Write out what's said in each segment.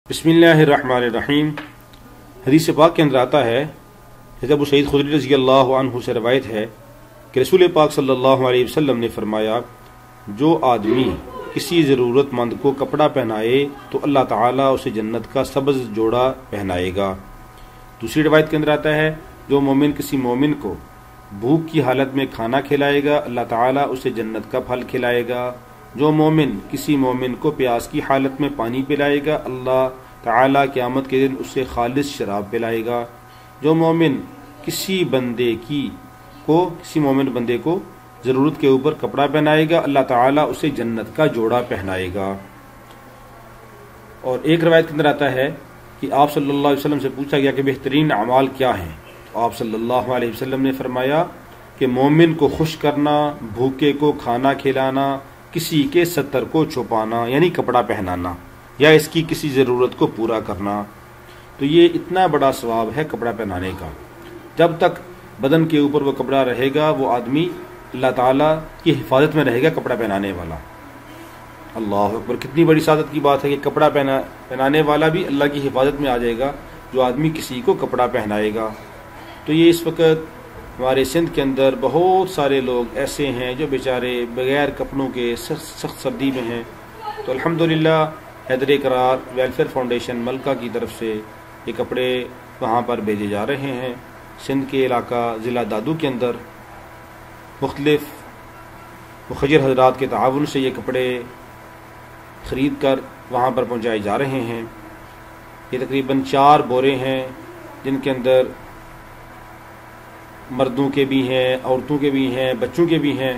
بسم اللہ الرحمن الرحیم۔ حدیث پاک کے اندر آتا ہے، حضرت ابو سعید خدری رضی اللہ عنہ سے روایت ہے کہ رسول پاک صلی اللہ علیہ وسلم نے فرمایا، جو آدمی کسی ضرورت مند کو کپڑا پہنائے تو اللہ تعالیٰ اسے جنت کا سبز جوڑا پہنائے گا۔ دوسری روایت کے اندر آتا ہے، جو مومن کسی مومن کو بھوک کی حالت میں کھانا کھلائے گا اللہ تعالیٰ اسے جنت کا پھل کھلائے گا۔ جو مومن کسی مومن کو پیاس کی حالت میں پانی پلائے گا اللہ تعالیٰ قیامت کے دن اسے خالص شراب پلائے گا۔ جو مومن کسی مومن بندے کو ضرورت کے اوپر کپڑا پہنائے گا اللہ تعالیٰ اسے جنت کا جوڑا پہنائے گا۔ اور ایک روایت کے اندر آتا ہے کہ آپ صلی اللہ علیہ وسلم سے پوچھا گیا کہ بہترین اعمال کیا ہیں، تو آپ صلی اللہ علیہ وسلم نے فرمایا کہ مومن کو خوش کرنا، بھوکے کو کھانا کھلانا، کسی کے ستر کو چھپانا یعنی کپڑا پہنانا، یا اس کی کسی ضرورت کو پورا کرنا۔ تو یہ اتنا بڑا ثواب ہے کپڑا پہنانے کا۔ جب تک بدن کے اوپر وہ کپڑا رہے گا وہ آدمی اللہ تعالیٰ کی حفاظت میں رہے گا، کپڑا پہنانے والا۔ اللہ اکبر، کتنی بڑی سعادت کی بات ہے کہ کپڑا پہنانے والا بھی اللہ کی حفاظت میں آ جائے گا جو آدمی کسی کو کپڑا پہنائے گا۔ تو یہ اس وقت ہمارے سندھ کے اندر بہت سارے لوگ ایسے ہیں جو بیچارے بغیر کپڑوں کے سخت سردی میں ہیں، تو الحمدللہ حیدر کرار ویلفیئر فاؤنڈیشن ملکہ کی طرف سے یہ کپڑے وہاں پر بھیجے جا رہے ہیں۔ سندھ کے علاقہ ضلع دادو کے اندر مختلف مخیر حضرات کے تعاون سے یہ کپڑے خرید کر وہاں پر پہنچائے جا رہے ہیں۔ یہ تقریباً 4 بورے ہیں جن کے اندر مردوں کے بھی ہیں، عورتوں کے بھی ہیں، بچوں کے بھی ہیں،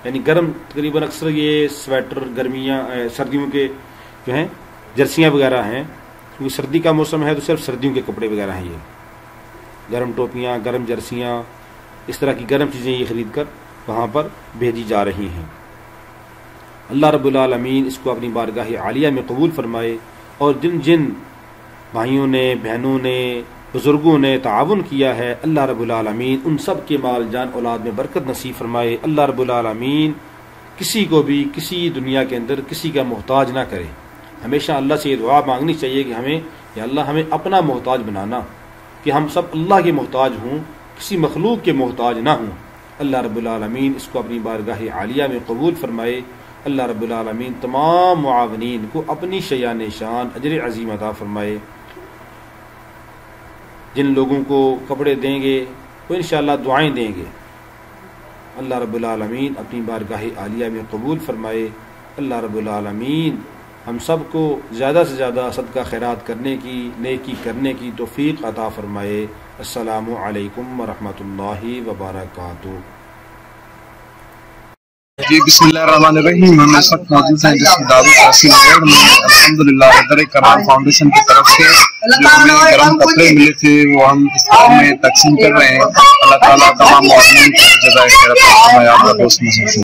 یعنی گرم تقریباً اکثر یہ سویٹر سردیوں کے جو ہیں جرسیاں وغیرہ ہیں، کیونکہ سردی کا موسم ہے تو صرف سردیوں کے کپڑے وغیرہ ہیں، یہ گرم ٹوپیاں، گرم جرسیاں، اس طرح کی گرم چیزیں یہ خرید کر وہاں پر بھیجی جا رہی ہیں۔ اللہ رب العالمین اس کو اپنی بارگاہ عالیہ میں قبول فرمائے، اور جن بھائیوں نے، بہنوں نے، بزرگوں نے تعاون کیا ہے اللہ رب العالمین ان سب کے مال جان اولاد میں برکت نصیب فرمائے۔ اللہ رب العالمین کسی کو بھی کسی دنیا کے اندر کسی کا محتاج نہ کرے۔ ہمیشہ اللہ سے یہ دعا مانگنی چاہیے کہ یا اللہ ہمیں اپنا محتاج بنانا، کہ ہم سب اللہ کے محتاج ہوں، کسی مخلوق کے محتاج نہ ہوں۔ اللہ رب العالمین اس کو اپنی بارگاہ عالیہ میں قبول فرمائے۔ اللہ رب العالمین تمام معاونین کو اپنی شیان شان اجر عظیم عطا فرمائے۔ جن لوگوں کو کپڑے دیں گے وہ انشاءاللہ دعائیں دیں گے، اللہ رب العالمین اپنی بارگاہ عالیہ میں قبول فرمائے۔ اللہ رب العالمین ہم سب کو زیادہ سے زیادہ صدقہ خیرات کرنے کی، نیکی کرنے کی توفیق عطا فرمائے۔ السلام علیکم ورحمۃ اللہ وبرکاتہ۔ جی بسم اللہ الرحمن الرحیم۔ ہم اس وقت موجود ہیں ڈسٹرکٹ دادو تحصیل گڑھ میں۔ الحمدللہ حیدر کرار فاؤنڈیشن کی طرف سے جو ہمیں گرم کپڑے ملے تھے وہ ہم اس کام میں تقسیم کر رہے ہیں۔ اللہ تعالیٰ تمام معاونین کو جزائے خیر عطا فرمائے۔ آپ کا دوست